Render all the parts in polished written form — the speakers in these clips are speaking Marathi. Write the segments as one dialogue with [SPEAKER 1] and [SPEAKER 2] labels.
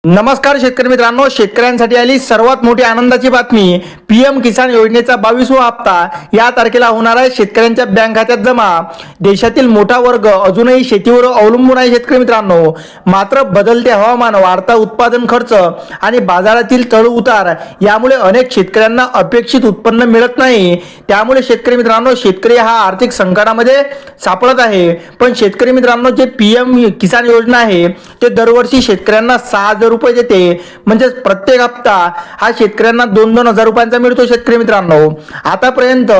[SPEAKER 1] नमस्कार शेतकरी मित्रांनो, शेतकऱ्यांसाठी आली सर्वात मोठी आनंदाची बातमी। पीएम किसान योजनेचा 22वा हप्ता या तारखेला होणार आहे शेतकऱ्यांच्या बँक खात्यात जमा। देशातील मोठा वर्ग अजूनही शेतीवर अवलंबून आहे शेतकरी मित्रांनो। मात्र बदलते हवामान, वाढता उत्पादन खर्च आणि बाजारातील चढ उतार यामुळे अनेक शेतकऱ्यांना अपेक्षित उत्पन्न मिळत नाही। त्यामुळे शेतकरी मित्रांनो, शेतकरी हा आर्थिक संकटामध्ये सापडत आहे। पण शेतकरी मित्रांनो, जे पीएम किसान योजना आहे ते दरवर्षी शेतकऱ्यांना 6,000 रुपये देते। म्हणजे प्रत्येक हप्ता हा शेतकऱ्यांना 2,000 रुपयांचा मिळतो शेतकरी मित्रांनो। आतापर्यंत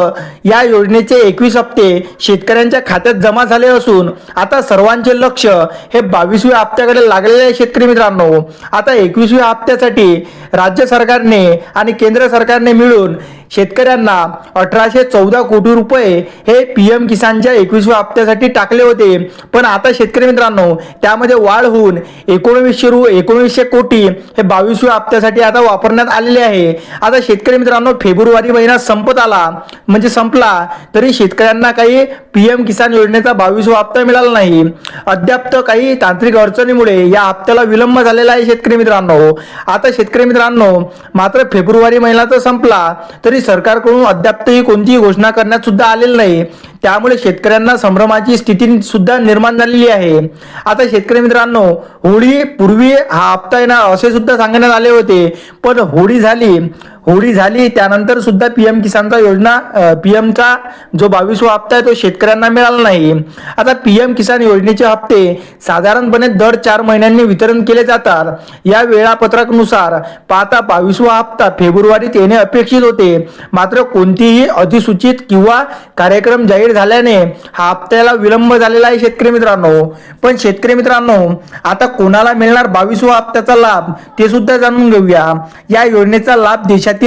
[SPEAKER 1] या योजनेचे 21 हप्ते शेतकऱ्यांच्या खात्यात जमा झाले असून आता सर्वांचे लक्ष हे 22व्या हप्त्याकडे लागलेले आहे शेतकरी मित्रांनो। आता 21व्या हप्त्यासाठी राज्य सरकारने आणि केंद्र सरकारने मिळून शेतकऱ्यांना 1814 कोटी रुपये हे पीएम किसानच्या 21व्या हप्त्यासाठी टाकले होते। पण आता शेतकरी मित्रांनो, त्यामध्ये वाढ होऊन 1900 कोटी हे 22व्या हप्त्यासाठी आता वापरण्यात आलेले आहे। आता शेतकरी मित्रांनो, फेब्रुवारी महिना संपत आला म्हणजे संपला तरी शेतकऱ्यांना काही पीएम किसान योजनेचा 22वा हप्ता मिळाला नाही। अद्याप काही तांत्रिक अडचणीमुळे या हप्त्याला विलंब झालेला आहे शेतकरी मित्रांनो। आता शेतकरी मित्रांनो, मात्र फेब्रुवारी महिना तर संपला तरी सरकारकडून अद्यापही कोणतीही घोषणा करण्यात सुद्धा आलेली नाही। त्यामुळे शेतकऱ्यांना संभ्रमाची स्थिती सुद्धा निर्माण झालेली आहे। आता शेतकरी मित्रांनो, होळी पूर्वी हा हप्ता येणार असे सुद्धा सांगण्यात आले होते, पण होळी झाली त्यानंतर सुद्धा पीएम किसानचा योजना पीएमचा जो 22वा हप्ता आहे तो शेतकऱ्यांना मिळाला नाही। आता पीएम किसान योजनेचे हप्ते साधारणपणे दर 4 महिन्यांनी वितरण केले जातात। या वेळापत्रकानुसार पाहता 22वा हप्ता फेब्रुवारीत येणे अपेक्षित होते, मात्र कोणतीही अधिसूचित किंवा कार्यक्रम जाहीर झाल्याने हा हप्त्याला विलंब झालेला आहे शेतकरी मित्रांनो। पण शेतकरी मित्रांनो, आता कोणाला मिळणार 22वा हप्त्याचा लाभ ते सुद्धा जाणून घेऊया। या योजनेचा लाभ देशातील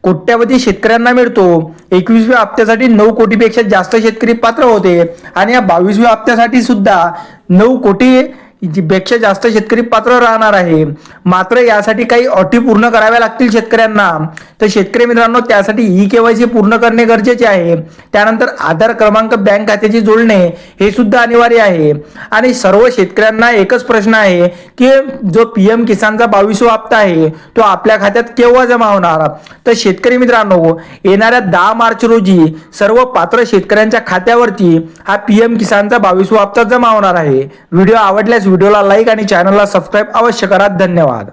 [SPEAKER 1] कोट्यावधी शेतकऱ्यांना मिळतो। 21व्या हप्त्यासाठी 9 कोटीपेक्षा जास्त शेतकरी पात्र होते आणि या 22व्या हप्त्यासाठी सुद्धा 9 कोटी पेक्षा जास्त शेतकरी पात्र राहणार आहे। मात्र यासाठी काही अटी पूर्ण कराव्या लागतील शेतकऱ्यांना। तर शेतकरी मित्रांनो, त्यासाठी ई-केवायसी पूर्ण करणे गरजेचे आहे। त्यानंतर आधार क्रमांक बँक खात्याची जोडणे हे सुद्धा अनिवार्य आहे। आणि सर्व शेतकऱ्यांना एकच प्रश्न आहे की जो पीएम किसानचा 22वा हप्ता आहे तो आपल्या खात्यात केव्हा जमा होणार। तर शेतकरी मित्रांनो, येणाऱ्या 10 मार्च रोजी सर्व पात्र शेतकऱ्यांच्या खात्यावरती हा पीएम किसानचा 22वा हप्ता जमा होणार आहे। व्हिडिओ आवडल्यास व्हिडिओला लाईक आणि चॅनलला सबस्क्राईब अवश्य करा। धन्यवाद।